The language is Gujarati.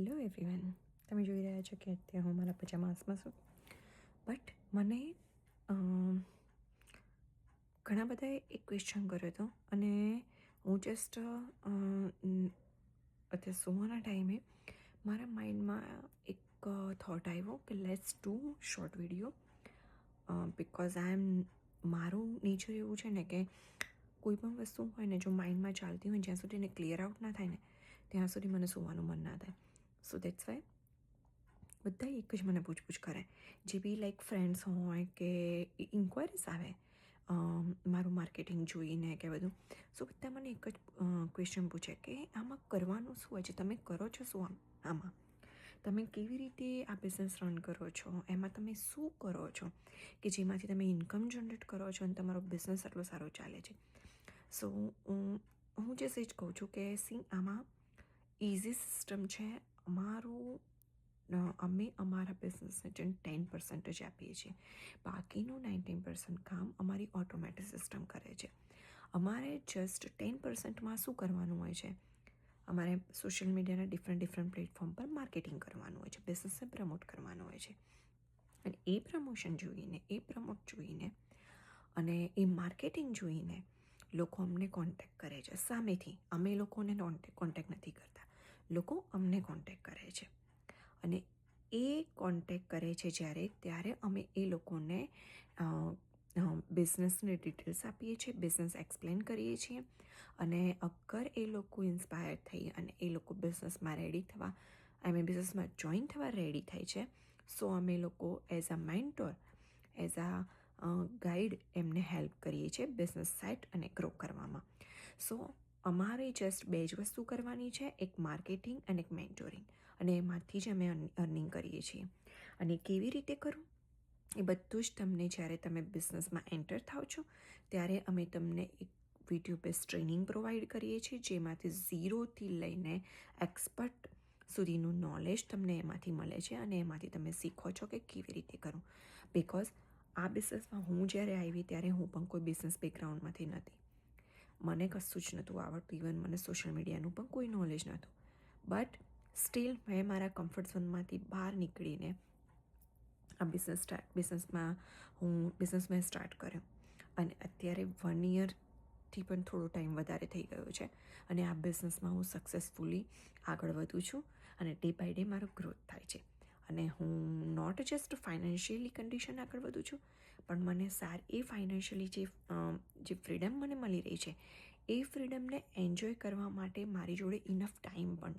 હેલો એવરીવન, તમે જોઈ રહ્યા છો કે અત્યારે હું મારા પજામાસમાં છું. બટ મને ઘણા બધાએ એક ક્વેશ્ચન કર્યો હતો અને હું જસ્ટ અત્યારે સુવાના ટાઈમે મારા માઇન્ડમાં એક થોટ આવ્યો કે let's do short video because મારું નેચર એવું છે ને કે કોઈ પણ વસ્તુ હોય ને જો માઇન્ડમાં ચાલતી હોય જ્યાં સુધી એને ક્લિયર આઉટ ના થાય ને ત્યાં સુધી મને સુવાનું મન ના થાય. સો દેટ્સ વાય બધા એક જ મને પૂછપૂછ કરે, જે બી લાઈક ફ્રેન્ડ્સ હોય કે ઇન્ક્વાયરીઝ આવે મારું માર્કેટિંગ જોઈને કે બધું. સો બધા મને એક જ ક્વેશ્ચન પૂછે કે આમાં કરવાનું શું હોય છે, તમે કરો છો શું આમાં, તમે કેવી રીતે આ બિઝનેસ રન કરો છો, એમાં તમે શું કરો છો કે જેમાંથી તમે ઇન્કમ જનરેટ કરો છો અને તમારો બિઝનેસ આટલો સારો ચાલે છે. સો હું જે જ કહું છું કે આમાં ઇઝી સિસ્ટમ છે. અમે અમારા બિઝનેસને 10% જ આપીએ છીએ, બાકીનું 90% કામ અમારી ઓટોમેટિક સિસ્ટમ કરે છે. અમારે જસ્ટ 10%માં શું કરવાનું હોય છે, અમારે સોશિયલ મીડિયાના ડિફરન્ટ પ્લેટફોર્મ પર માર્કેટિંગ કરવાનું હોય છે, બિઝનેસને પ્રમોટ કરવાનું હોય છે. અને એ પ્રમોશન જોઈને, એ પ્રમોટ જોઈને અને એ માર્કેટિંગ જોઈને લોકો અમને કોન્ટેક્ટ કરે છે સામેથી. અમે લોકોને કોન્ટેક્ટ નથી કરતા, લોકો અમને કોન્ટેક્ટ કરે છે. અને એ કોન્ટેક્ટ કરે છે ત્યારે અમે એ લોકોને બિઝનેસની ડિટેલ્સ આપીએ છીએ, બિઝનેસ એક્સપ્લેન કરીએ છીએ. અને અગર એ લોકો ઇન્સ્પાયર થઈ અને એ લોકો બિઝનેસમાં રેડી થવા બિઝનેસમાં જોઈન થવા રેડી થાય છે, સો અમે લોકો as a mentor, as a guide એમને હેલ્પ કરીએ છીએ બિઝનેસ સેટ અને ગ્રો કરવામાં. સો અમારે જસ્ટ બે જ વસ્તુ કરવાની છે, એક માર્કેટિંગ અને એક મેન્ટોરિંગ, અને એમાંથી જ અમે અર્નિંગ કરીએ છીએ. અને કેવી રીતે કરવું એ બધું જ તમને જ્યારે તમે બિઝનેસમાં એન્ટર થાઓ છો ત્યારે અમે તમને એક વિડીયો બેઝ ટ્રેનિંગ પ્રોવાઈડ કરીએ છીએ, જેમાંથી 0થી લઈને એક્સપર્ટ સુધીનું નોલેજ તમને એમાંથી મળે છે અને એમાંથી તમે શીખો છો કે કેવી રીતે કરવું. બિકોઝ આ બિઝનેસમાં હું જ્યારે આવી ત્યારે હું પણ કોઈ બિઝનેસ બેકગ્રાઉન્ડમાંથી નથી, મને કશું જ નહોતું આવડતું, ઇવન મને સોશિયલ મીડિયાનું પણ કોઈ નોલેજ નહોતું. બટ સ્ટીલ મેં મારા કમ્ફર્ટ ઝોનમાંથી બહાર નીકળીને આ બિઝનેસ મેં સ્ટાર્ટ કર્યો. અને અત્યારે 1 યરથી પણ થોડો ટાઈમ વધારે થઈ ગયો છે અને આ બિઝનેસમાં હું સક્સેસફુલી આગળ વધું છું અને ડે બાય ડે મારો ગ્રોથ થાય છે. અને હું નોટ જસ્ટ ફાઇનાન્શિયલી કન્ડિશન આગળ વધું છું, પણ મને એ ફાઇનાન્શિયલી જે ફ્રીડમ મને મળી રહી છે એ ફ્રીડમને એન્જોય કરવા માટે મારી જોડે ઇનફ ટાઈમ પણ